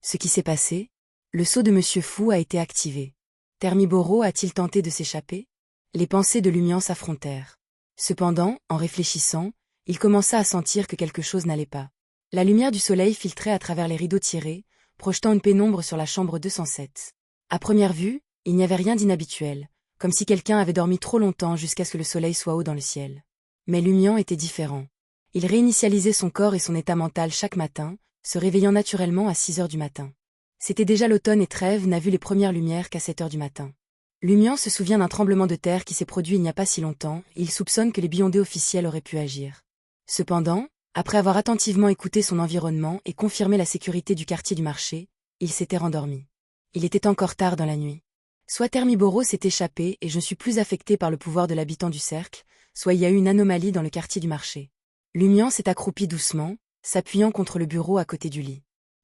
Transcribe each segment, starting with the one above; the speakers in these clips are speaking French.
Ce qui s'est passé? Le sceau de Monsieur Fou a été activé. Thermiboro a-t-il tenté de s'échapper? Les pensées de Lumian s'affrontèrent. Cependant, en réfléchissant, il commença à sentir que quelque chose n'allait pas. La lumière du soleil filtrait à travers les rideaux tirés, projetant une pénombre sur la chambre 207. À première vue, il n'y avait rien d'inhabituel, comme si quelqu'un avait dormi trop longtemps jusqu'à ce que le soleil soit haut dans le ciel. Mais Lumian était différent. Il réinitialisait son corps et son état mental chaque matin, se réveillant naturellement à 6 heures du matin. C'était déjà l'automne et Trèves n'a vu les premières lumières qu'à 7 heures du matin. Lumian se souvient d'un tremblement de terre qui s'est produit il n'y a pas si longtemps, et il soupçonne que les Beyondais officiels auraient pu agir. Cependant, après avoir attentivement écouté son environnement et confirmé la sécurité du quartier du marché, il s'était rendormi. Il était encore tard dans la nuit. Soit Thermiboro s'est échappé et je ne suis plus affecté par le pouvoir de l'habitant du cercle, soit il y a eu une anomalie dans le quartier du marché. Lumian s'est accroupi doucement, s'appuyant contre le bureau à côté du lit.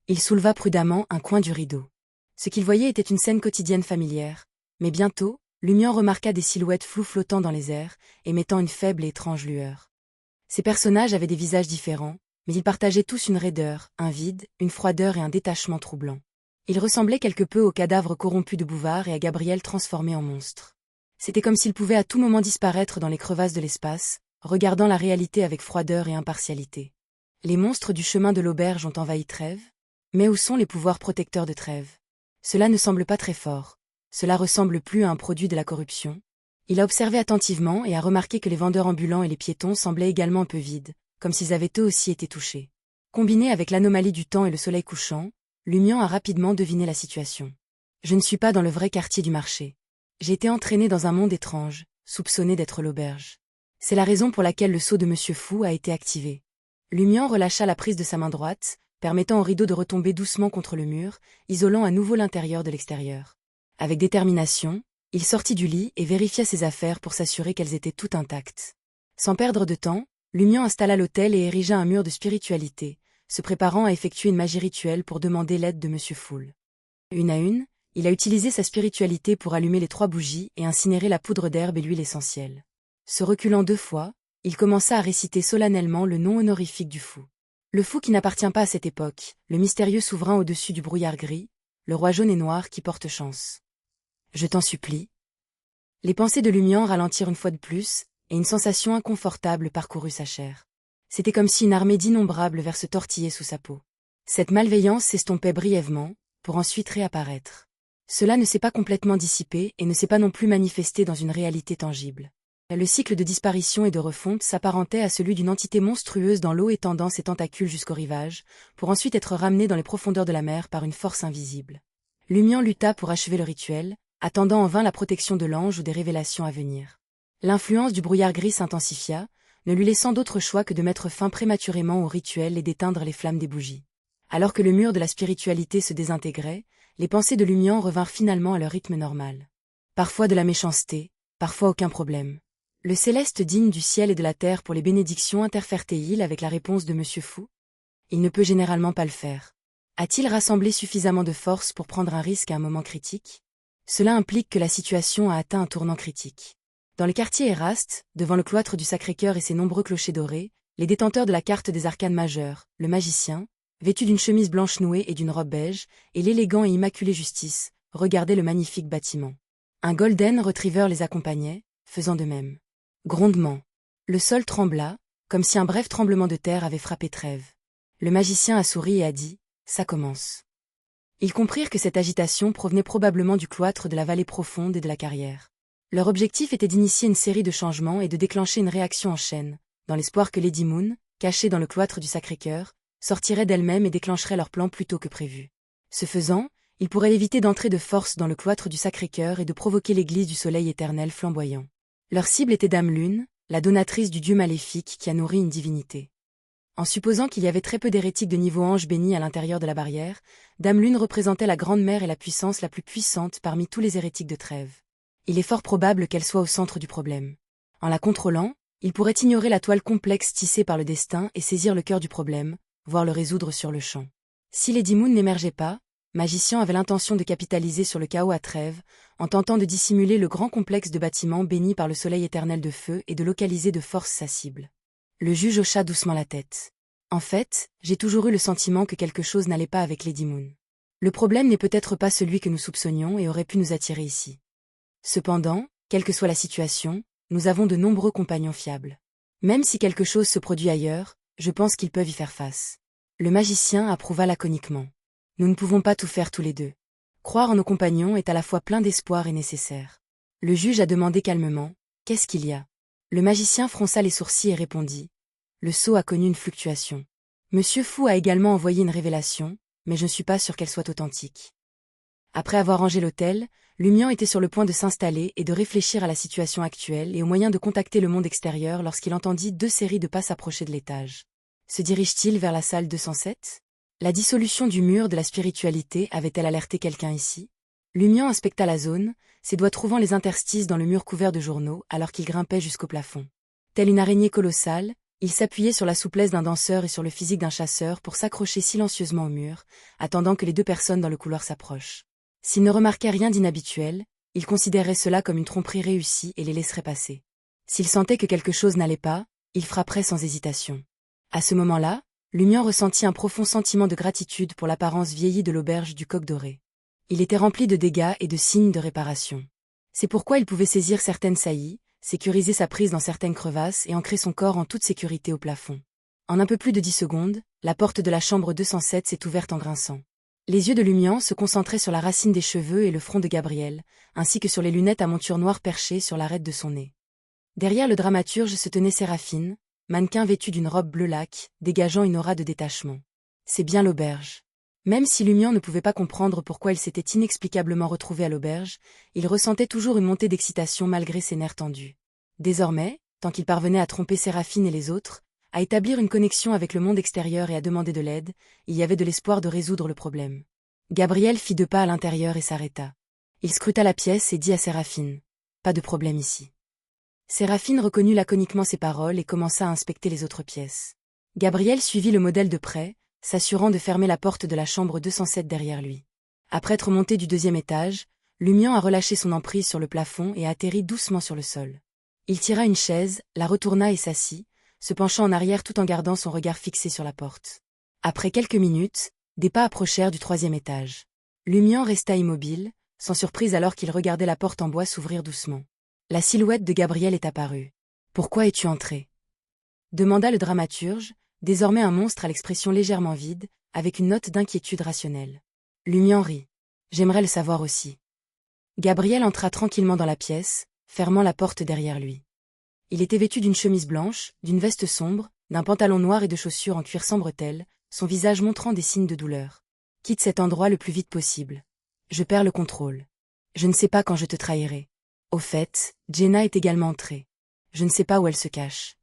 Il souleva prudemment un coin du rideau. Ce qu'il voyait était une scène quotidienne familière, mais bientôt, Lumian remarqua des silhouettes floues flottant dans les airs, émettant une faible et étrange lueur. Ces personnages avaient des visages différents, mais ils partageaient tous une raideur, un vide, une froideur et un détachement troublant. Ils ressemblaient quelque peu aux cadavres corrompus de Bouvard et à Gabriel transformé en monstre. C'était comme s'ils pouvaient à tout moment disparaître dans les crevasses de l'espace, regardant la réalité avec froideur et impartialité. Les monstres du chemin de l'auberge ont envahi Trèves? Mais où sont les pouvoirs protecteurs de Trèves? Cela ne semble pas très fort. Cela ressemble plus à un produit de la corruption. Il a observé attentivement et a remarqué que les vendeurs ambulants et les piétons semblaient également un peu vides, comme s'ils avaient eux aussi été touchés. Combiné avec l'anomalie du temps et le soleil couchant, Lumian a rapidement deviné la situation. Je ne suis pas dans le vrai quartier du marché. J'ai été entraîné dans un monde étrange, soupçonné d'être l'auberge. C'est la raison pour laquelle le sceau de Monsieur Fou a été activé. Lumian relâcha la prise de sa main droite, permettant au rideau de retomber doucement contre le mur, isolant à nouveau l'intérieur de l'extérieur. Avec détermination, il sortit du lit et vérifia ses affaires pour s'assurer qu'elles étaient toutes intactes. Sans perdre de temps, Lumian installa l'autel et érigea un mur de spiritualité, se préparant à effectuer une magie rituelle pour demander l'aide de Monsieur Foule. Une à une, il a utilisé sa spiritualité pour allumer les 3 bougies et incinérer la poudre d'herbe et l'huile essentielle. Se reculant 2 fois, il commença à réciter solennellement le nom honorifique du fou. Le fou qui n'appartient pas à cette époque, le mystérieux souverain au-dessus du brouillard gris, le roi jaune et noir qui porte chance. Je t'en supplie. Les pensées de Lumian ralentirent une fois de plus, et une sensation inconfortable parcourut sa chair. C'était comme si une armée d'innombrables vers se tortillait sous sa peau. Cette malveillance s'estompait brièvement, pour ensuite réapparaître. Cela ne s'est pas complètement dissipé et ne s'est pas non plus manifesté dans une réalité tangible. Le cycle de disparition et de refonte s'apparentait à celui d'une entité monstrueuse dans l'eau étendant ses tentacules jusqu'au rivage, pour ensuite être ramenée dans les profondeurs de la mer par une force invisible. Lumian lutta pour achever le rituel, attendant en vain la protection de l'ange ou des révélations à venir. L'influence du brouillard gris s'intensifia, ne lui laissant d'autre choix que de mettre fin prématurément au rituel et d'éteindre les flammes des bougies. Alors que le mur de la spiritualité se désintégrait, les pensées de Lumian revinrent finalement à leur rythme normal. Parfois de la méchanceté, parfois aucun problème. Le céleste digne du ciel et de la terre pour les bénédictions interfère-t-il avec la réponse de Monsieur Fou? Il ne peut généralement pas le faire. A-t-il rassemblé suffisamment de force pour prendre un risque à un moment critique? Cela implique que la situation a atteint un tournant critique. Dans le quartier Eraste, devant le cloître du Sacré-Cœur et ses nombreux clochers dorés, les détenteurs de la carte des arcanes majeures, le magicien, vêtu d'une chemise blanche nouée et d'une robe beige, et l'élégant et immaculé Justice, regardaient le magnifique bâtiment. Un Golden Retriever les accompagnait, faisant de même. Grondement. Le sol trembla, comme si un bref tremblement de terre avait frappé Trèves. Le magicien a souri et a dit « Ça commence ». Ils comprirent que cette agitation provenait probablement du cloître de la vallée profonde et de la carrière. Leur objectif était d'initier une série de changements et de déclencher une réaction en chaîne, dans l'espoir que Lady Moon, cachée dans le cloître du Sacré-Cœur, sortirait d'elle-même et déclencherait leur plan plus tôt que prévu. Ce faisant, ils pourraient éviter d'entrer de force dans le cloître du Sacré-Cœur et de provoquer l'église du soleil éternel flamboyant. Leur cible était Dame Lune, la donatrice du dieu maléfique qui a nourri une divinité. En supposant qu'il y avait très peu d'hérétiques de niveau ange béni à l'intérieur de la barrière, Dame Lune représentait la grande mère et la puissance la plus puissante parmi tous les hérétiques de Trèves. Il est fort probable qu'elle soit au centre du problème. En la contrôlant, il pourrait ignorer la toile complexe tissée par le destin et saisir le cœur du problème, voire le résoudre sur le champ. Si Lady Moon n'émergeait pas, Magicien avait l'intention de capitaliser sur le chaos à Trèves, en tentant de dissimuler le grand complexe de bâtiments bénis par le soleil éternel de feu et de localiser de force sa cible. Le juge hocha doucement la tête. En fait, j'ai toujours eu le sentiment que quelque chose n'allait pas avec Lady Moon. Le problème n'est peut-être pas celui que nous soupçonnions et aurait pu nous attirer ici. Cependant, quelle que soit la situation, nous avons de nombreux compagnons fiables. Même si quelque chose se produit ailleurs, je pense qu'ils peuvent y faire face. Le magicien approuva laconiquement. Nous ne pouvons pas tout faire tous les deux. Croire en nos compagnons est à la fois plein d'espoir et nécessaire. Le juge a demandé calmement, « Qu'est-ce qu'il y a ?» Le magicien fronça les sourcils et répondit, « Le sceau a connu une fluctuation. Monsieur Fou a également envoyé une révélation, mais je ne suis pas sûr qu'elle soit authentique. » Après avoir rangé l'hôtel, Lumian était sur le point de s'installer et de réfléchir à la situation actuelle et aux moyens de contacter le monde extérieur lorsqu'il entendit 2 séries de pas s'approcher de l'étage. Se dirige-t-il vers la salle 207 ? La dissolution du mur de la spiritualité avait-elle alerté quelqu'un ici ? Lumian inspecta la zone, ses doigts trouvant les interstices dans le mur couvert de journaux alors qu'il grimpait jusqu'au plafond. Telle une araignée colossale, il s'appuyait sur la souplesse d'un danseur et sur le physique d'un chasseur pour s'accrocher silencieusement au mur, attendant que les 2 personnes dans le couloir s'approchent. S'il ne remarquait rien d'inhabituel, il considérerait cela comme une tromperie réussie et les laisserait passer. S'il sentait que quelque chose n'allait pas, il frapperait sans hésitation. À ce moment-là, Lumian ressentit un profond sentiment de gratitude pour l'apparence vieillie de l'auberge du Coq Doré. Il était rempli de dégâts et de signes de réparation. C'est pourquoi il pouvait saisir certaines saillies, sécuriser sa prise dans certaines crevasses et ancrer son corps en toute sécurité au plafond. En un peu plus de 10 secondes, la porte de la chambre 207 s'est ouverte en grinçant. Les yeux de Lumian se concentraient sur la racine des cheveux et le front de Gabriel, ainsi que sur les lunettes à monture noire perchées sur l'arête de son nez. Derrière le dramaturge se tenait Séraphine, mannequin vêtue d'une robe bleu lac, dégageant une aura de détachement. C'est bien l'auberge. Même si Lumian ne pouvait pas comprendre pourquoi il s'était inexplicablement retrouvé à l'auberge, il ressentait toujours une montée d'excitation malgré ses nerfs tendus. Désormais, tant qu'il parvenait à tromper Séraphine et les autres, à établir une connexion avec le monde extérieur et à demander de l'aide, il y avait de l'espoir de résoudre le problème. Gabriel fit 2 pas à l'intérieur et s'arrêta. Il scruta la pièce et dit à Séraphine, « Pas de problème ici. » Séraphine reconnut laconiquement ses paroles et commença à inspecter les autres pièces. Gabriel suivit le modèle de près, s'assurant de fermer la porte de la chambre 207 derrière lui. Après être monté du 2e étage, Lumian a relâché son emprise sur le plafond et a atterri doucement sur le sol. Il tira une chaise, la retourna et s'assit, se penchant en arrière tout en gardant son regard fixé sur la porte. Après quelques minutes, des pas approchèrent du 3e étage. Lumian resta immobile, sans surprise alors qu'il regardait la porte en bois s'ouvrir doucement. La silhouette de Gabriel est apparue. « Pourquoi es-tu entré ?» demanda le dramaturge, désormais un monstre à l'expression légèrement vide, avec une note d'inquiétude rationnelle. Lumian rit. « J'aimerais le savoir aussi. » Gabriel entra tranquillement dans la pièce, fermant la porte derrière lui. Il était vêtu d'une chemise blanche, d'une veste sombre, d'un pantalon noir et de chaussures en cuir sans bretelles, son visage montrant des signes de douleur. « Quitte cet endroit le plus vite possible. Je perds le contrôle. Je ne sais pas quand je te trahirai. Au fait, Jenna est également entrée. Je ne sais pas où elle se cache. »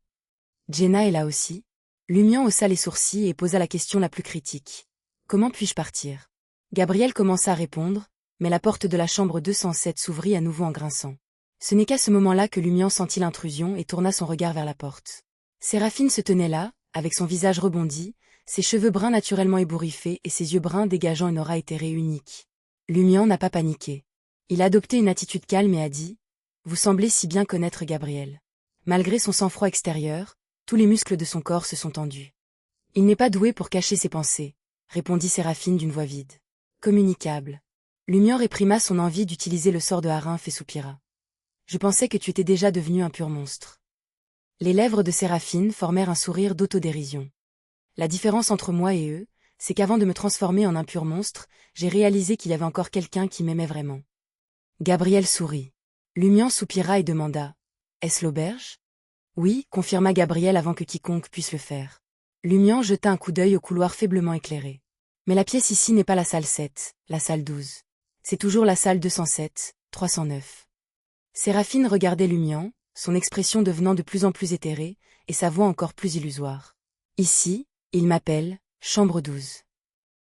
Jenna est là aussi. Lumian haussa les sourcils et posa la question la plus critique. « Comment puis-je partir ?» Gabriel commença à répondre, mais la porte de la chambre 207 s'ouvrit à nouveau en grinçant. Ce n'est qu'à ce moment-là que Lumian sentit l'intrusion et tourna son regard vers la porte. Séraphine se tenait là, avec son visage rebondi, ses cheveux bruns naturellement ébouriffés et ses yeux bruns dégageant une aura éthérée unique. Lumian n'a pas paniqué. Il a adopté une attitude calme et a dit « Vous semblez si bien connaître Gabriel. » Malgré son sang-froid extérieur, tous les muscles de son corps se sont tendus. « Il n'est pas doué pour cacher ses pensées, » répondit Séraphine d'une voix vide. « Communicable. » Lumian réprima son envie d'utiliser le sort de Harinf et soupira. « Je pensais que tu étais déjà devenu un pur monstre. » Les lèvres de Séraphine formèrent un sourire d'autodérision. « La différence entre moi et eux, c'est qu'avant de me transformer en un pur monstre, j'ai réalisé qu'il y avait encore quelqu'un qui m'aimait vraiment. » Gabriel sourit. Lumian soupira et demanda « Est-ce l'auberge ?» « Oui, » confirma Gabriel avant que quiconque puisse le faire. Lumian jeta un coup d'œil au couloir faiblement éclairé. « Mais la pièce ici n'est pas la salle 7, la salle 12. C'est toujours la salle 207, 309. » Séraphine regardait Lumian, son expression devenant de plus en plus éthérée, et sa voix encore plus illusoire. « Ici, il m'appelle, chambre 12. »